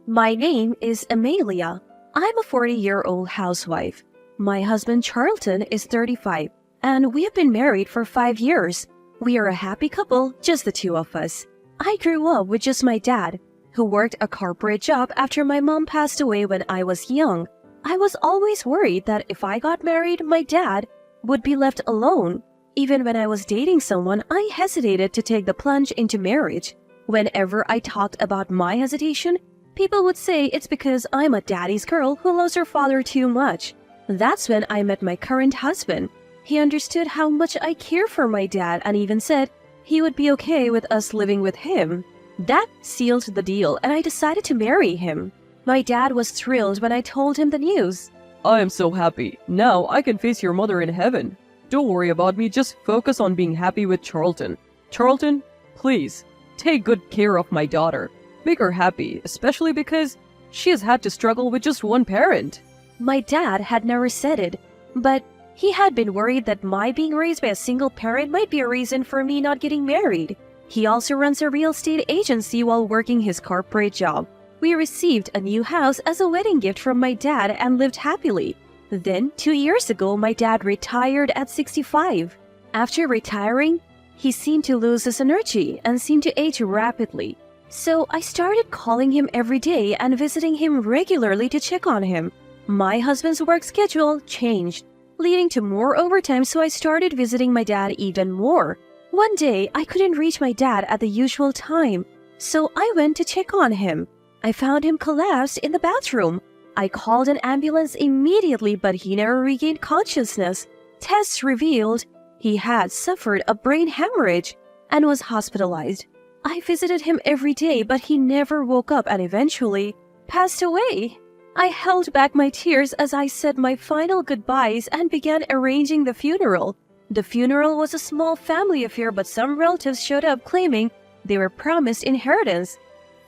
My name is Amelia. I'm a 40-year-old housewife. My husband Charlton is 35, and we have been married for 5 years. We are a happy couple, just the two of us. I grew up with just my dad, who worked a corporate job after my mom passed away when I was young. I was always worried that if I got married, my dad would be left alone. Even when I was dating someone, I hesitated to take the plunge into marriage. Whenever I talked about my hesitation, people would say it's because I'm a daddy's girl who loves her father too much. That's when I met my current husband. He understood how much I care for my dad and even said he would be okay with us living with him. That sealed the deal, and I decided to marry him. My dad was thrilled when I told him the news. I am so happy. Now I can face your mother in heaven. Don't worry about me, just focus on being happy with Charlton. Charlton, please, take good care of my daughter. Make her happy, especially because she has had to struggle with just one parent. My dad had never said it, but he had been worried that my being raised by a single parent might be a reason for me not getting married. He also runs a real estate agency while working his corporate job. We received a new house as a wedding gift from my dad and lived happily. Then, 2 years ago, my dad retired at 65. After retiring, he seemed to lose his energy and seemed to age rapidly. So I started calling him every day and visiting him regularly to check on him. My husband's work schedule changed, leading to more overtime, so I started visiting my dad even more. One day, I couldn't reach my dad at the usual time, so I went to check on him. I found him collapsed in the bathroom. I called an ambulance immediately, but he never regained consciousness. Tests revealed he had suffered a brain hemorrhage and was hospitalized. I visited him every day, but he never woke up and eventually passed away. I held back my tears as I said my final goodbyes and began arranging the funeral. The funeral was a small family affair, but some relatives showed up claiming they were promised inheritance.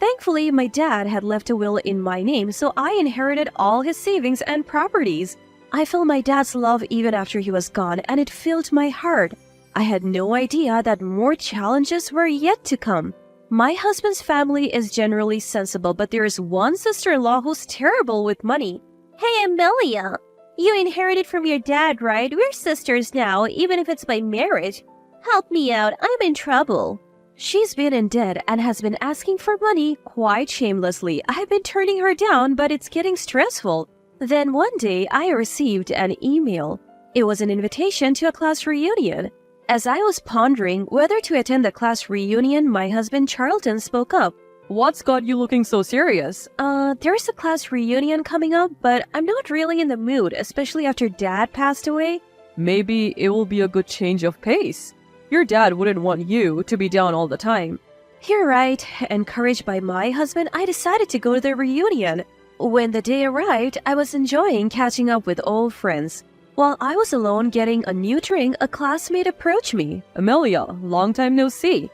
Thankfully, my dad had left a will in my name, so I inherited all his savings and properties. I felt my dad's love even after he was gone, and it filled my heart. I had no idea that more challenges were yet to come. My husband's family is generally sensible, but there is one sister-in-law who's terrible with money. Hey, Amelia, you inherited from your dad, right? We're sisters now, even if it's by marriage. Help me out, I'm in trouble. She's been in debt and has been asking for money quite shamelessly. I've been turning her down, but it's getting stressful. Then one day, I received an email. It was an invitation to a class reunion. As I was pondering whether to attend the class reunion, my husband Charlton spoke up. What's got you looking so serious? There's a class reunion coming up, but I'm not really in the mood, especially after Dad passed away. Maybe it will be a good change of pace. Your dad wouldn't want you to be down all the time. You're right. Encouraged by my husband, I decided to go to the reunion. When the day arrived, I was enjoying catching up with old friends. While I was alone getting a new drink, a classmate approached me. Amelia, long time no see.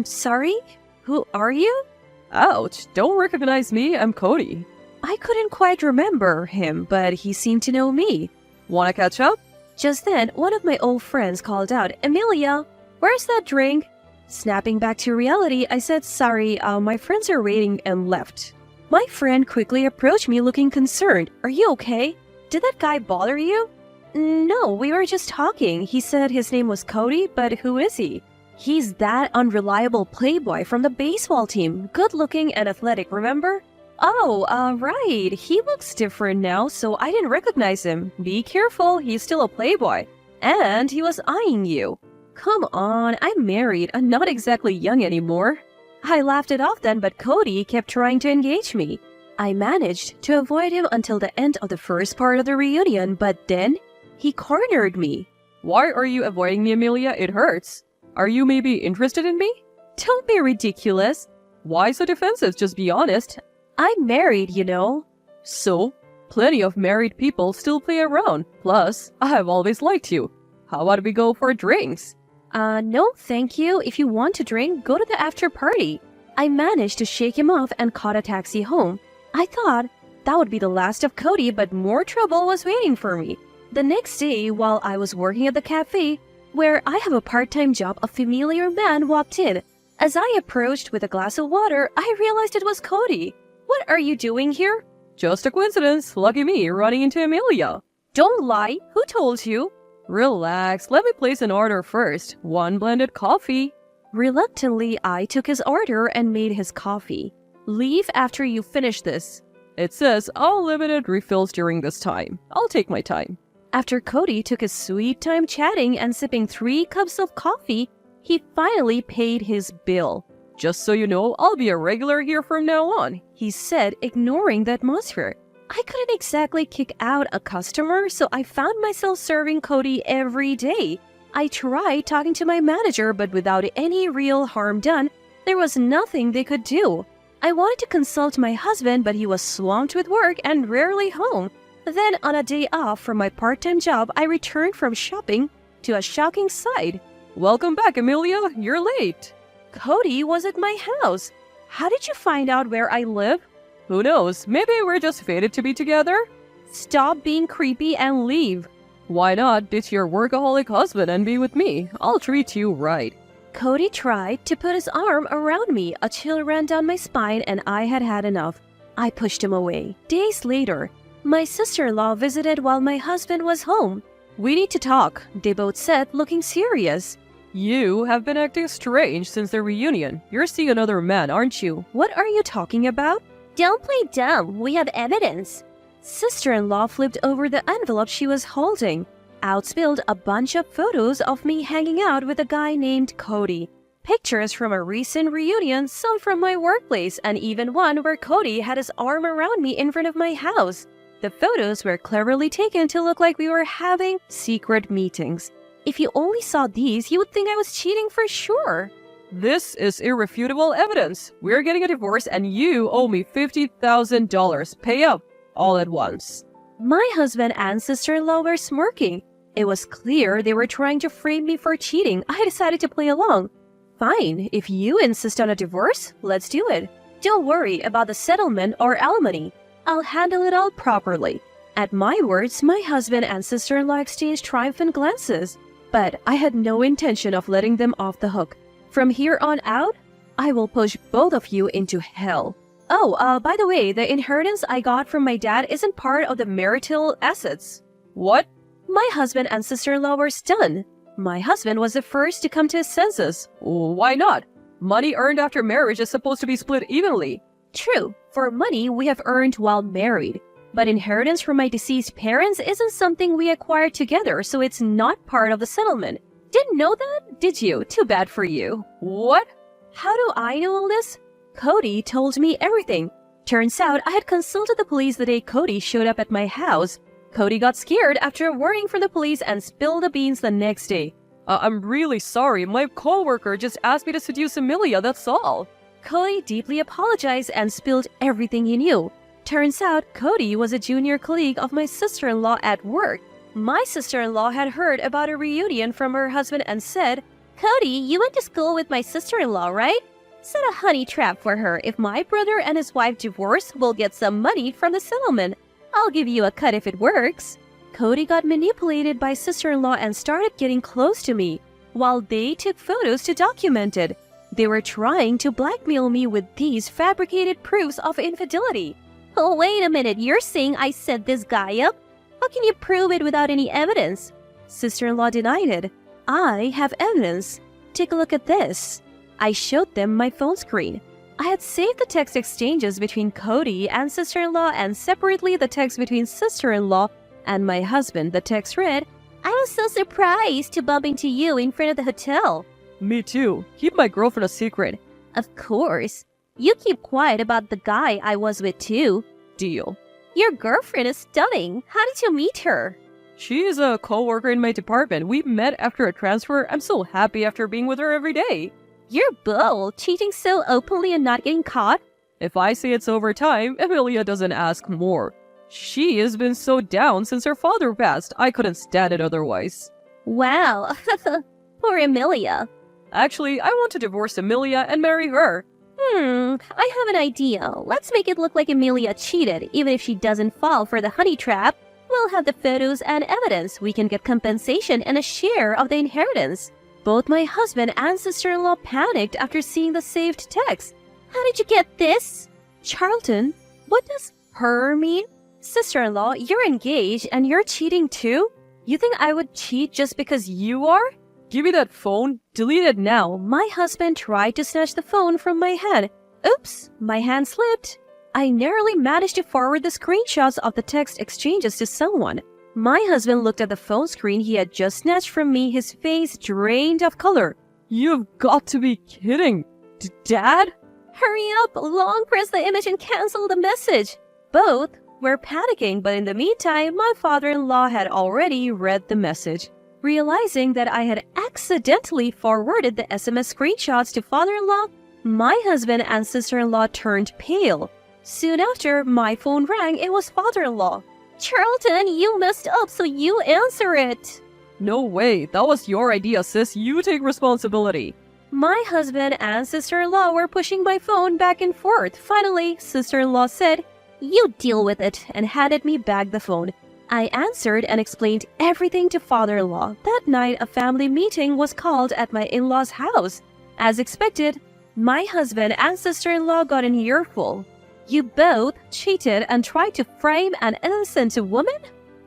Sorry? Who are you? Ouch, don't recognize me, I'm Cody. I couldn't quite remember him, but he seemed to know me. Wanna catch up? Just then, one of my old friends called out, Amelia, where's that drink? Snapping back to reality, I said, sorry, my friends are waiting, and left. My friend quickly approached me looking concerned. Are you okay? Did that guy bother you? No, we were just talking. He said his name was Cody, but who is he? He's that unreliable playboy from the baseball team. Good looking and athletic, remember? Oh, right. He looks different now, so I didn't recognize him. Be careful, he's still a playboy. And he was eyeing you. Come on, I'm married and not exactly young anymore. I laughed it off then, but Cody kept trying to engage me. I managed to avoid him until the end of the first part of the reunion, but then he cornered me. Why are you avoiding me, Amelia? It hurts. Are you maybe interested in me? Don't be ridiculous. Why so defensive? Just be honest. I'm married, you know. So, plenty of married people still play around. Plus, I've always liked you. How about we go for drinks? No, thank you. If you want to drink, go to the after party. I managed to shake him off and caught a taxi home. I thought that would be the last of Cody, but more trouble was waiting for me. The next day, while I was working at the cafe, where I have a part-time job, a familiar man walked in. As I approached with a glass of water, I realized it was Cody. What are you doing here? Just a coincidence. Lucky me running into Amelia. Don't lie. Who told you? Relax. Let me place an order first. 1 blended coffee. Reluctantly, I took his order and made his coffee. Leave after you finish this. It says all limited refills during this time. I'll take my time. After Cody took his sweet time chatting and sipping 3 cups of coffee, he finally paid his bill. Just so you know, I'll be a regular here from now on, he said, ignoring the atmosphere. I couldn't exactly kick out a customer, so I found myself serving Cody every day. I tried talking to my manager, but without any real harm done, there was nothing they could do. I wanted to consult my husband, but he was swamped with work and rarely home. Then, on a day off from my part-time job, I returned from shopping to a shocking sight. Welcome back, Amelia. You're late. Cody was at my house. How did you find out where I live? Who knows? Maybe we're just fated to be together? Stop being creepy and leave. Why not ditch your workaholic husband and be with me? I'll treat you right. Cody tried to put his arm around me. A chill ran down my spine and I had had enough. I pushed him away. Days later, my sister-in-law visited while my husband was home. We need to talk, they both said, looking serious. You have been acting strange since the reunion. You're seeing another man, aren't you? What are you talking about? Don't play dumb. We have evidence. Sister-in-law flipped over the envelope she was holding. Out spilled a bunch of photos of me hanging out with a guy named Cody. Pictures from a recent reunion, some from my workplace, and even one where Cody had his arm around me in front of my house. The photos were cleverly taken to look like we were having secret meetings. If you only saw these, you would think I was cheating for sure. This is irrefutable evidence. We're getting a divorce and you owe me $50,000. Pay up, all at once. My husband and sister-in-law were smirking. It was clear they were trying to frame me for cheating. I decided to play along. Fine, if you insist on a divorce, let's do it. Don't worry about the settlement or alimony. I'll handle it all properly. At my words, my husband and sister-in-law exchanged triumphant glances. But I had no intention of letting them off the hook. From here on out, I will push both of you into hell. Oh, by the way, the inheritance I got from my dad isn't part of the marital assets. What? My husband and sister-in-law were stunned. My husband was the first to come to his senses. Why not? Money earned after marriage is supposed to be split evenly. True, for money we have earned while married. But inheritance from my deceased parents isn't something we acquired together, so it's not part of the settlement. Didn't know that, did you? Too bad for you. What? How do I know all this? Cody told me everything. Turns out I had consulted the police the day Cody showed up at my house. Cody got scared after a warning from the police and spilled the beans the next day. I'm really sorry. My coworker just asked me to seduce Amelia, that's all. Cody deeply apologized and spilled everything he knew. Turns out Cody was a junior colleague of my sister-in-law at work. My sister-in-law had heard about a reunion from her husband and said, Cody, you went to school with my sister-in-law, right? Set a honey trap for her. If my brother and his wife divorce, we'll get some money from the settlement. I'll give you a cut if it works. Cody got manipulated by sister-in-law and started getting close to me, while they took photos to document it. They were trying to blackmail me with these fabricated proofs of infidelity. Oh, wait a minute. You're saying I set this guy up? How can you prove it without any evidence? Sister-in-law denied it. I have evidence. Take a look at this. I showed them my phone screen. I had saved the text exchanges between Cody and sister-in-law and separately the text between sister-in-law and my husband. The text read, I was so surprised to bump into you in front of the hotel. Me too. Keep my girlfriend a secret. Of course. You keep quiet about the guy I was with too. Deal. Your girlfriend is stunning. How did you meet her? She is a co-worker in my department. We met after a transfer. I'm so happy after being with her every day. You're bold, cheating so openly and not getting caught. If I say it's over time, Amelia doesn't ask more. She has been so down since her father passed. I couldn't stand it otherwise. Wow. Poor Amelia. Actually, I want to divorce Amelia and marry her. I have an idea. Let's make it look like Amelia cheated. Even if she doesn't fall for the honey trap, we'll have the photos and evidence. We can get compensation and a share of the inheritance. Both my husband and sister-in-law panicked after seeing the saved text. How did you get this? Charlton, what does her mean? Sister-in-law, you're engaged and you're cheating too? You think I would cheat just because you are? Give me that phone. Delete it now. My husband tried to snatch the phone from my hand. Oops, my hand slipped. I narrowly managed to forward the screenshots of the text exchanges to someone. My husband looked at the phone screen he had just snatched from me, his face drained of color. You've got to be kidding. Dad? Hurry up, long press the image and cancel the message. Both were panicking, but in the meantime, my father-in-law had already read the message. Realizing that I had accidentally forwarded the SMS screenshots to father-in-law, my husband and sister-in-law turned pale. Soon after, my phone rang. It was father-in-law. Charlton, you messed up, so you answer it. No way. That was your idea, sis. You take responsibility. My husband and sister-in-law were pushing my phone back and forth. Finally, sister-in-law said, "You deal with it," and handed me back the phone. I answered and explained everything to father-in-law. That night, a family meeting was called at my in-laws' house. As expected, my husband and sister-in-law got an earful. "You both cheated and tried to frame an innocent woman?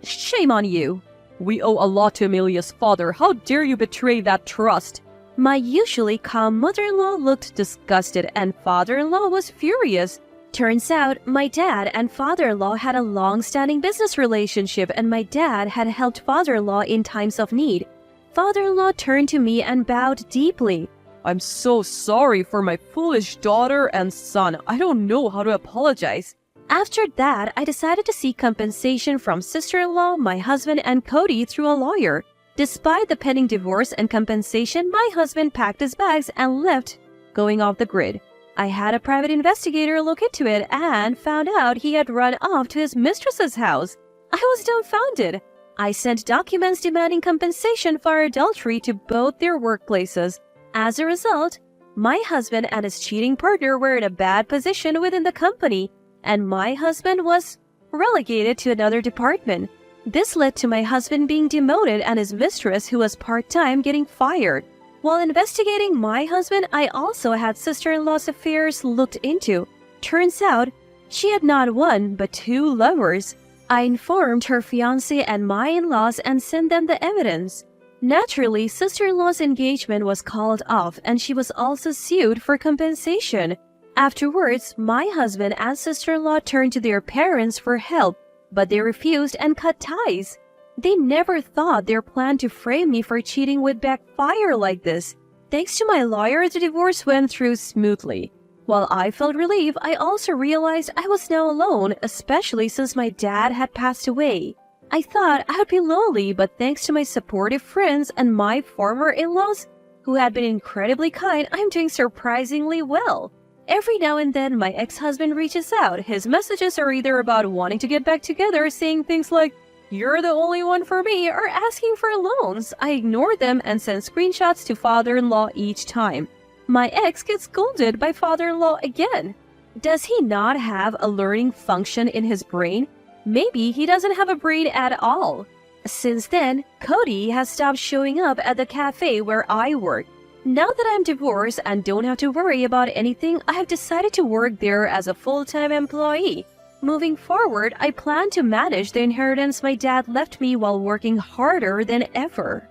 Shame on you." We owe a lot to Amelia's father. How dare you betray that trust? My usually calm mother-in-law looked disgusted and father-in-law was furious. Turns out, my dad and father-in-law had a long-standing business relationship and my dad had helped father-in-law in times of need. Father-in-law turned to me and bowed deeply. I'm so sorry for my foolish daughter and son. I don't know how to apologize. After that, I decided to seek compensation from sister-in-law, my husband, and Cody through a lawyer. Despite the pending divorce and compensation, my husband packed his bags and left, going off the grid. I had a private investigator look into it and found out he had run off to his mistress's house. I was dumbfounded. I sent documents demanding compensation for adultery to both their workplaces. As a result, my husband and his cheating partner were in a bad position within the company, and my husband was relegated to another department. This led to my husband being demoted and his mistress, who was part-time, getting fired. While investigating my husband, I also had sister-in-law's affairs looked into. Turns out, she had not one, but two lovers. I informed her fiancé and my in-laws and sent them the evidence. Naturally, sister-in-law's engagement was called off and she was also sued for compensation. Afterwards, my husband and sister-in-law turned to their parents for help, but they refused and cut ties. They never thought their plan to frame me for cheating would backfire like this. Thanks to my lawyer, the divorce went through smoothly. While I felt relief, I also realized I was now alone, especially since my dad had passed away. I thought I would be lonely, but thanks to my supportive friends and my former in-laws, who had been incredibly kind, I'm doing surprisingly well. Every now and then, my ex-husband reaches out. His messages are either about wanting to get back together, saying things like, "You're the only one for me," or asking for loans. I ignore them and send screenshots to father-in-law each time. My ex gets scolded by father-in-law again. Does he not have a learning function in his brain? Maybe he doesn't have a brain at all. Since then, Cody has stopped showing up at the cafe where I work. Now that I'm divorced and don't have to worry about anything, I have decided to work there as a full-time employee. Moving forward, I plan to manage the inheritance my dad left me while working harder than ever.